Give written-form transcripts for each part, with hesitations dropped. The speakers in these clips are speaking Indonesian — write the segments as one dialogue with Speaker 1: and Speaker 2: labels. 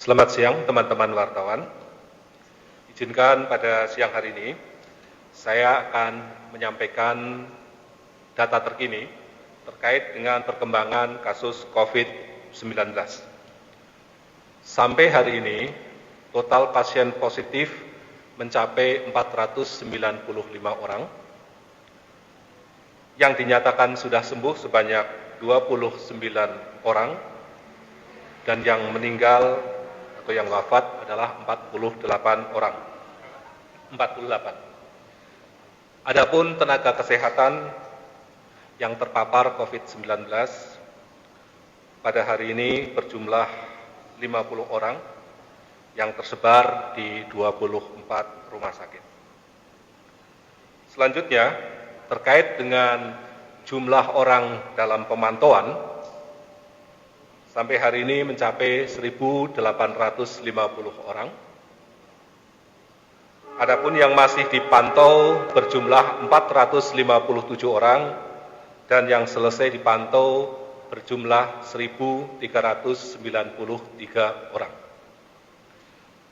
Speaker 1: Selamat siang teman-teman wartawan. Izinkan pada siang hari ini saya akan menyampaikan data terkini terkait dengan perkembangan kasus COVID-19. Sampai hari ini total pasien positif mencapai 495 orang, yang dinyatakan sudah sembuh sebanyak 29 orang, dan yang meninggal atau yang wafat adalah 48 orang. 48. Adapun tenaga kesehatan yang terpapar COVID-19 pada hari ini berjumlah 50 orang yang tersebar di 24 rumah sakit. Selanjutnya, terkait dengan jumlah orang dalam pemantauan, sampai hari ini mencapai 1.850 orang. Adapun yang masih dipantau berjumlah 457 orang dan yang selesai dipantau berjumlah 1.393 orang.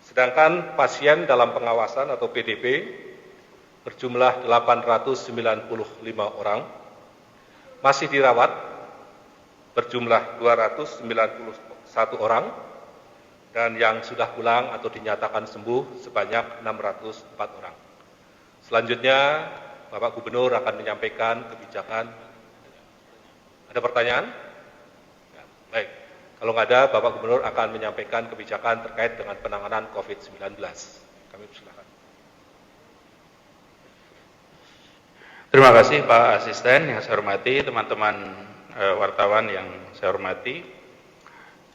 Speaker 1: Sedangkan pasien dalam pengawasan atau PDP berjumlah 895 orang, masih dirawat berjumlah 291 orang, dan yang sudah pulang atau dinyatakan sembuh sebanyak 604 orang. Selanjutnya, Bapak Gubernur akan menyampaikan kebijakan. Ada pertanyaan? Ya, baik. Kalau nggak ada, Bapak Gubernur akan menyampaikan kebijakan terkait dengan penanganan COVID-19. Kami persilakan.
Speaker 2: Terima kasih Pak Asisten yang saya hormati, teman-teman wartawan yang saya hormati.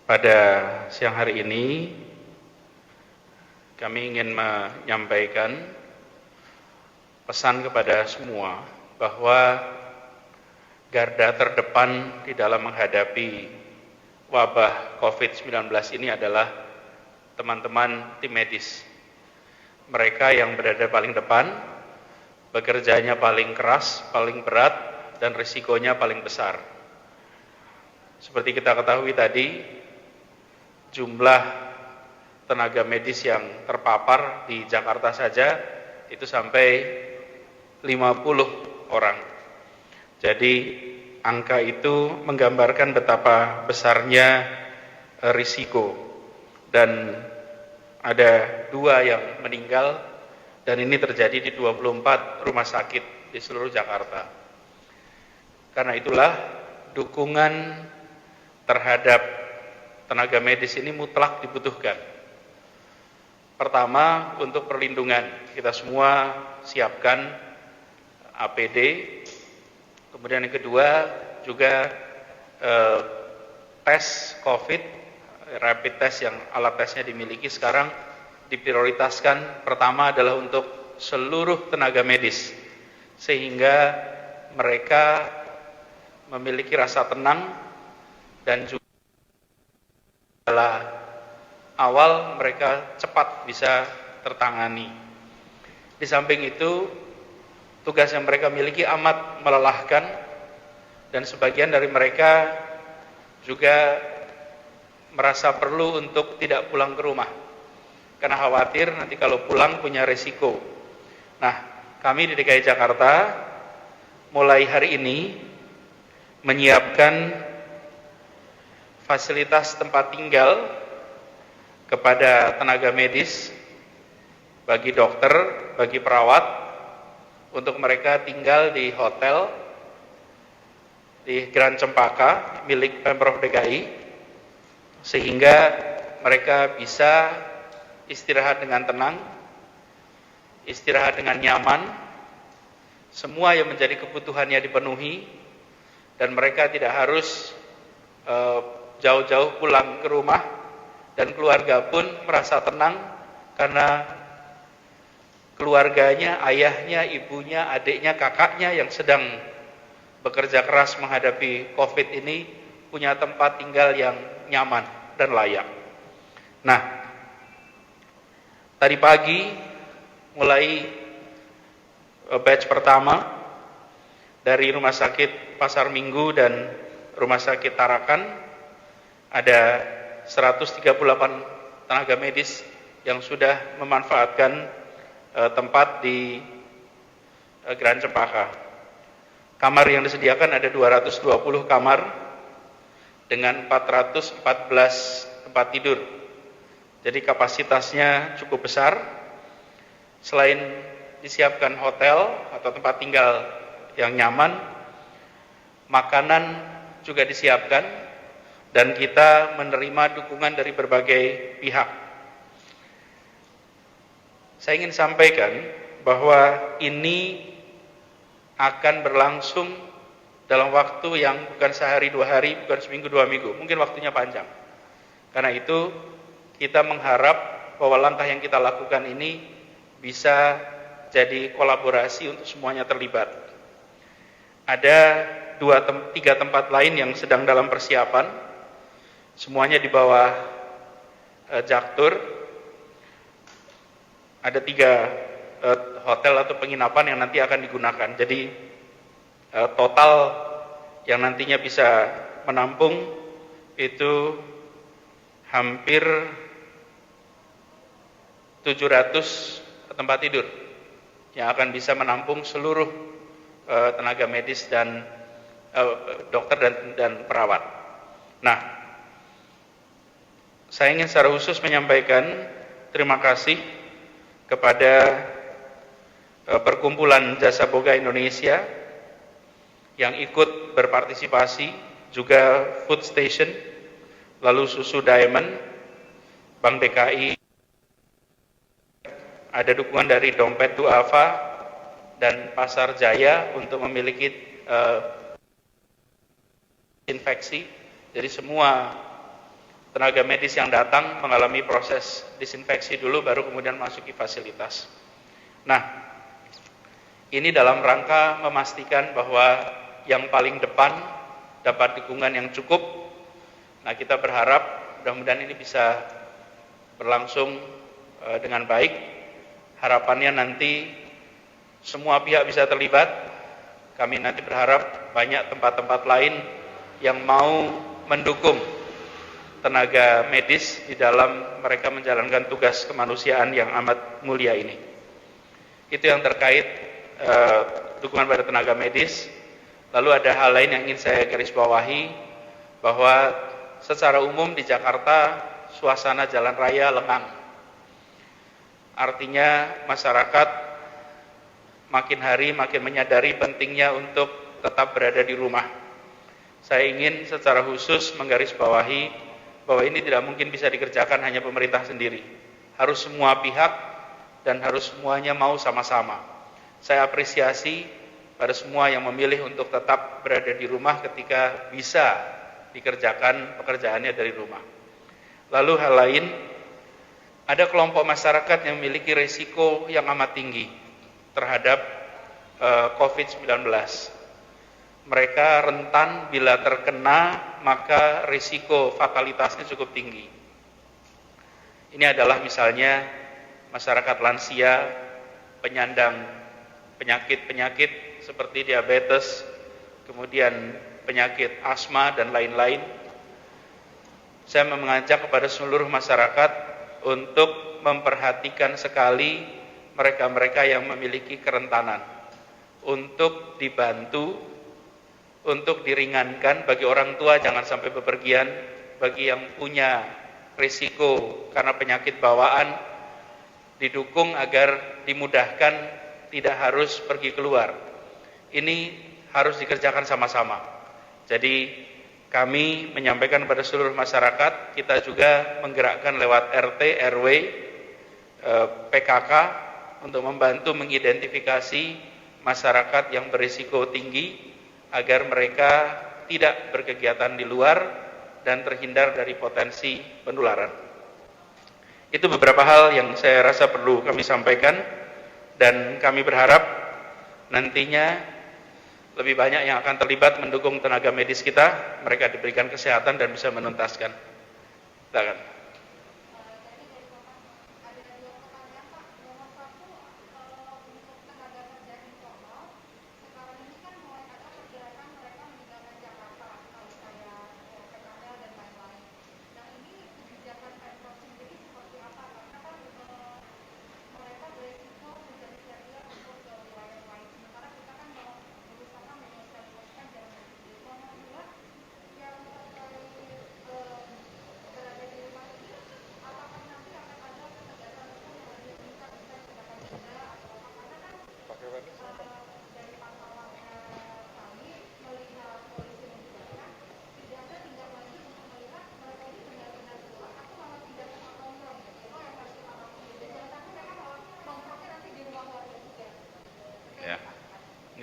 Speaker 2: Pada siang hari ini kami ingin menyampaikan pesan kepada semua bahwa garda terdepan di dalam menghadapi wabah COVID-19 ini adalah teman-teman tim medis. Mereka yang berada paling depan, bekerjanya paling keras, paling berat, dan risikonya paling besar. Seperti kita ketahui tadi, jumlah tenaga medis yang terpapar di Jakarta saja itu sampai 50 orang. Jadi angka itu menggambarkan betapa besarnya risiko, dan ada 2 yang meninggal, dan ini terjadi di 24 rumah sakit di seluruh Jakarta. Karena itulah dukungan terhadap tenaga medis ini mutlak dibutuhkan. Pertama, untuk perlindungan, kita semua siapkan APD. Kemudian yang kedua juga tes COVID, rapid test yang alat tesnya dimiliki sekarang diprioritaskan. Pertama adalah untuk seluruh tenaga medis, sehingga mereka memiliki rasa tenang dan juga adalah awal mereka cepat bisa tertangani. Di samping itu, tugas yang mereka miliki amat melelahkan, dan sebagian dari mereka juga merasa perlu untuk tidak pulang ke rumah karena khawatir nanti kalau pulang punya resiko. Nah, kami di DKI Jakarta mulai hari ini menyiapkan fasilitas tempat tinggal kepada tenaga medis, bagi dokter, bagi perawat, untuk mereka tinggal di hotel di Grand Cempaka milik Pemprov DKI, sehingga mereka bisa istirahat dengan tenang, istirahat dengan nyaman, semua yang menjadi kebutuhannya dipenuhi, dan mereka tidak harus jauh-jauh pulang ke rumah, dan keluarga pun merasa tenang karena keluarganya, ayahnya, ibunya, adiknya, kakaknya yang sedang bekerja keras menghadapi COVID ini punya tempat tinggal yang nyaman dan layak. Nah, tadi pagi mulai batch pertama dari Rumah Sakit Pasar Minggu dan Rumah Sakit Tarakan ada 138 tenaga medis yang sudah memanfaatkan tempat di Grand Cempaka. Kamar yang disediakan ada 220 kamar dengan 414 tempat tidur. Jadi kapasitasnya cukup besar. Selain disiapkan hotel atau tempat tinggal yang nyaman, makanan juga disiapkan dan kita menerima dukungan dari berbagai pihak. Saya ingin sampaikan bahwa ini akan berlangsung dalam waktu yang bukan sehari dua hari, bukan seminggu dua minggu, mungkin waktunya panjang. Karena itu kita mengharap bahwa langkah yang kita lakukan ini bisa jadi kolaborasi untuk semuanya terlibat. Ada 3 tempat lain yang sedang dalam persiapan, semuanya di bawah Jaktur. Ada 3 hotel atau penginapan yang nanti akan digunakan. Jadi total yang nantinya bisa menampung itu hampir 700 tempat tidur yang akan bisa menampung seluruh tenaga medis dan dokter dan perawat. Nah, saya ingin secara khusus menyampaikan terima kasih kepada Perkumpulan Jasa Boga Indonesia yang ikut berpartisipasi, juga Food Station, lalu Susu Diamond, Bank DKI, ada dukungan dari Dompet Duafa dan Pasar Jaya untuk memiliki infeksi. Jadi semua tenaga medis yang datang mengalami proses disinfeksi dulu, baru kemudian masuki fasilitas. Nah, ini dalam rangka memastikan bahwa yang paling depan dapat dukungan yang cukup. Nah, kita berharap mudah-mudahan ini bisa berlangsung dengan baik. Harapannya nanti semua pihak bisa terlibat. Kami nanti berharap banyak tempat-tempat lain yang mau mendukung tenaga medis di dalam mereka menjalankan tugas kemanusiaan yang amat mulia ini. Itu yang terkait dukungan pada tenaga medis. Lalu ada hal lain yang ingin saya garis bawahi, bahwa secara umum di Jakarta suasana jalan raya lengang. Artinya masyarakat makin hari makin menyadari pentingnya untuk tetap berada di rumah. Saya ingin secara khusus menggarisbawahi bahwa ini tidak mungkin bisa dikerjakan hanya pemerintah sendiri. Harus semua pihak dan harus semuanya mau sama-sama. Saya apresiasi pada semua yang memilih untuk tetap berada di rumah ketika bisa dikerjakan pekerjaannya dari rumah. Lalu hal lain, ada kelompok masyarakat yang memiliki risiko yang amat tinggi terhadap COVID-19. Mereka rentan bila terkena, maka risiko fatalitasnya cukup tinggi. Ini adalah misalnya masyarakat lansia, penyandang penyakit-penyakit seperti diabetes, kemudian penyakit asma dan lain-lain. Saya mengajak kepada seluruh masyarakat untuk memperhatikan sekali mereka-mereka yang memiliki kerentanan, untuk dibantu, untuk diringankan. Bagi orang tua jangan sampai bepergian, bagi yang punya risiko karena penyakit bawaan didukung agar dimudahkan, tidak harus pergi keluar. Ini harus dikerjakan sama-sama. Jadi kami menyampaikan pada seluruh masyarakat, kita juga menggerakkan lewat RT, RW, PKK untuk membantu mengidentifikasi masyarakat yang berisiko tinggi agar mereka tidak berkegiatan di luar dan terhindar dari potensi penularan. Itu beberapa hal yang saya rasa perlu kami sampaikan. Dan kami berharap nantinya lebih banyak yang akan terlibat mendukung tenaga medis kita, mereka diberikan kesehatan dan bisa menuntaskan. Silakan.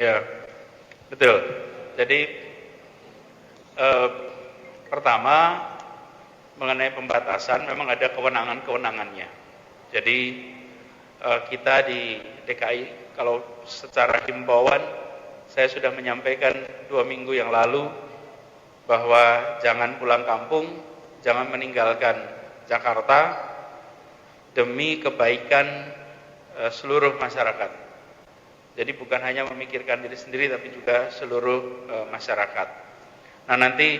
Speaker 2: Ya, betul. Jadi pertama mengenai pembatasan memang ada kewenangan-kewenangannya. Jadi kita di DKI kalau secara himbauan saya sudah menyampaikan 2 minggu yang lalu bahwa jangan pulang kampung, jangan meninggalkan Jakarta demi kebaikan seluruh masyarakat. Jadi bukan hanya memikirkan diri sendiri tapi juga seluruh masyarakat. Nah, nanti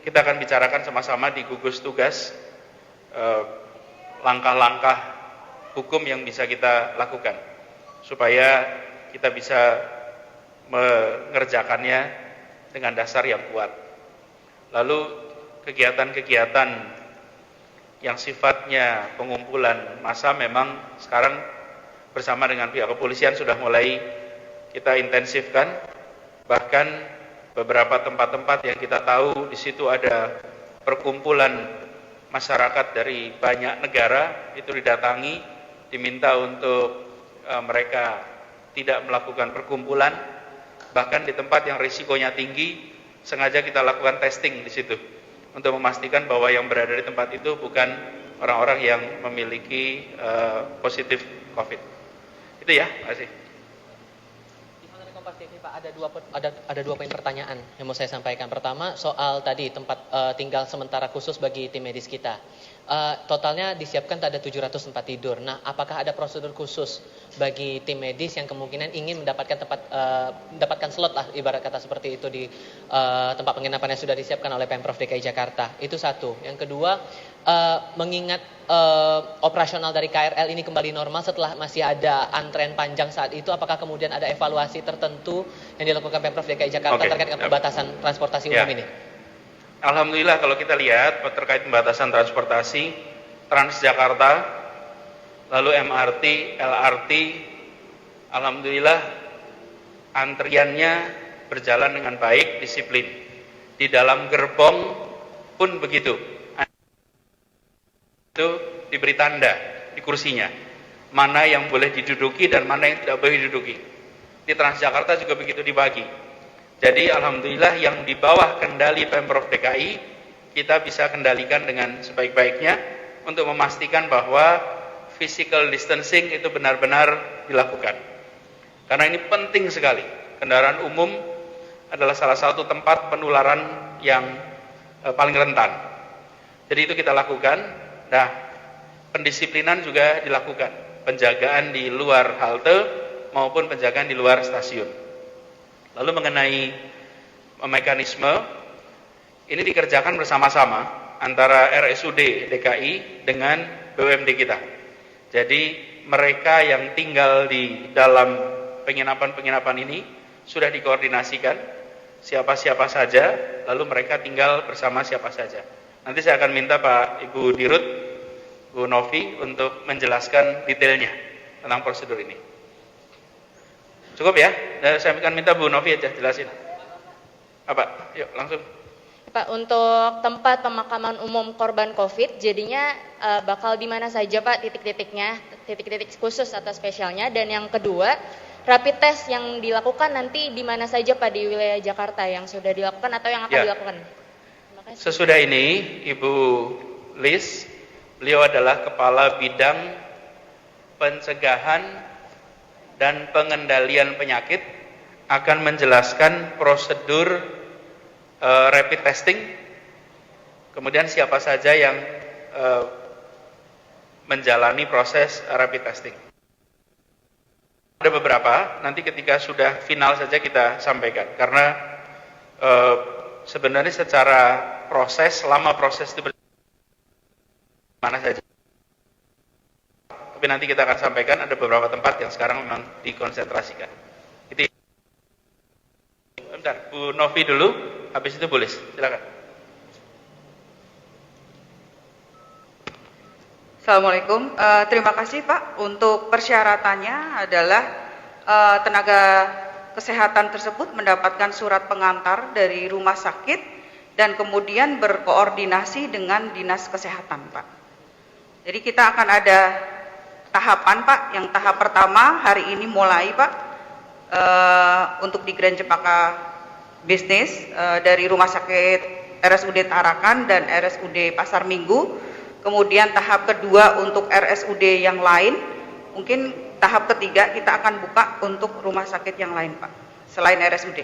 Speaker 2: kita akan bicarakan sama-sama di gugus tugas langkah-langkah hukum yang bisa kita lakukan supaya kita bisa mengerjakannya dengan dasar yang kuat. Lalu kegiatan-kegiatan yang sifatnya pengumpulan massa memang sekarang bersama dengan pihak kepolisian sudah mulai kita intensifkan. Bahkan beberapa tempat-tempat yang kita tahu di situ ada perkumpulan masyarakat dari banyak negara itu didatangi, diminta untuk mereka tidak melakukan perkumpulan. Bahkan di tempat yang risikonya tinggi sengaja kita lakukan testing di situ untuk memastikan bahwa yang berada di tempat itu bukan orang-orang yang memiliki positif COVID. Itu ya, terima kasih.
Speaker 3: Di Kompas TV Pak, ada dua poin pertanyaan yang mau saya sampaikan. Pertama soal tadi tempat tinggal sementara khusus bagi tim medis kita. Totalnya disiapkan ada 700 tempat tidur. Nah, apakah ada prosedur khusus bagi tim medis yang kemungkinan ingin mendapatkan slot lah ibarat kata seperti itu di tempat penginapan yang sudah disiapkan oleh Pemprov DKI Jakarta? Itu satu. Yang kedua, mengingat operasional dari KRL ini kembali normal setelah masih ada antrean panjang saat itu, apakah kemudian ada evaluasi tertentu yang dilakukan Pemprov DKI Jakarta terkait dengan pembatasan transportasi umum ini?
Speaker 2: Alhamdulillah kalau kita lihat terkait pembatasan transportasi Transjakarta, lalu MRT, LRT, alhamdulillah antriannya berjalan dengan baik, disiplin. Di dalam gerbong pun begitu. Itu diberi tanda di kursinya, mana yang boleh diduduki dan mana yang tidak boleh diduduki. Di Transjakarta juga begitu dibagi. Jadi alhamdulillah yang di bawah kendali Pemprov DKI kita bisa kendalikan dengan sebaik-baiknya untuk memastikan bahwa physical distancing itu benar-benar dilakukan. Karena ini penting sekali. Kendaraan umum adalah salah satu tempat penularan yang paling rentan. Jadi itu kita lakukan. Nah, pendisiplinan juga dilakukan. Penjagaan di luar halte maupun penjagaan di luar stasiun. Lalu mengenai mekanisme, ini dikerjakan bersama-sama antara RSUD DKI dengan BUMD kita. Jadi mereka yang tinggal di dalam penginapan-penginapan ini sudah dikoordinasikan siapa-siapa saja, lalu mereka tinggal bersama siapa saja. Nanti saya akan minta Pak Ibu Dirut, Bu Novi untuk menjelaskan detailnya tentang prosedur ini. Cukup ya? Saya akan minta Bu Novi aja jelasin. Apa? Yuk langsung.
Speaker 4: Pak, untuk tempat pemakaman umum korban COVID, jadinya bakal di mana saja Pak titik-titiknya, titik-titik khusus atau spesialnya? Dan yang kedua, rapid test yang dilakukan nanti di mana saja Pak di wilayah Jakarta yang sudah dilakukan atau yang akan dilakukan? Terima kasih.
Speaker 2: Sesudah ini Ibu Liz, beliau adalah Kepala Bidang Pencegahan dan Pengendalian Penyakit, akan menjelaskan prosedur rapid testing, kemudian siapa saja yang menjalani proses rapid testing. Ada beberapa, nanti ketika sudah final saja kita sampaikan, karena sebenarnya secara proses, selama proses itu mana saja. Tapi nanti kita akan sampaikan ada beberapa tempat yang sekarang memang dikonsentrasikan. Itu. Bentar, Bu Novi dulu, habis itu boleh, silakan.
Speaker 5: Assalamualaikum, terima kasih Pak. Untuk persyaratannya adalah tenaga kesehatan tersebut mendapatkan surat pengantar dari rumah sakit dan kemudian berkoordinasi dengan dinas kesehatan Pak. Jadi kita akan ada tahapan Pak, yang tahap pertama hari ini mulai Pak, untuk di Grand Cempaka Bisnis dari Rumah Sakit RSUD Tarakan dan RSUD Pasar Minggu. Kemudian tahap kedua untuk RSUD yang lain. Mungkin tahap ketiga kita akan buka untuk rumah sakit yang lain, Pak, selain RSUD.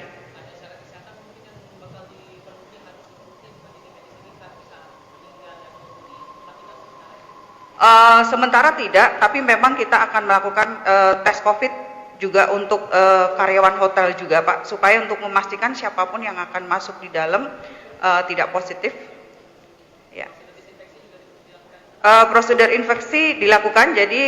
Speaker 5: Sementara tidak, tapi memang kita akan melakukan tes COVID juga untuk karyawan hotel juga, Pak, supaya untuk memastikan siapapun yang akan masuk di dalam tidak positif. Ya. Prosedur infeksi dilakukan, jadi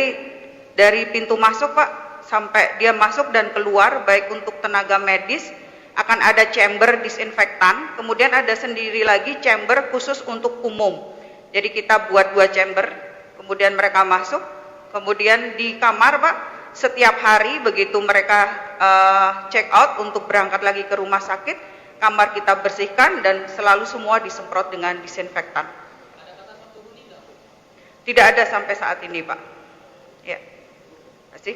Speaker 5: dari pintu masuk, Pak, sampai dia masuk dan keluar, baik untuk tenaga medis akan ada chamber disinfektan, kemudian ada sendiri lagi chamber khusus untuk umum. Jadi kita buat 2 chamber, kemudian mereka masuk, kemudian di kamar, Pak, setiap hari begitu mereka check out untuk berangkat lagi ke rumah sakit, kamar kita bersihkan dan selalu semua disemprot dengan disinfektan. Tidak ada sampai saat ini, Pak. Ya, terima kasih.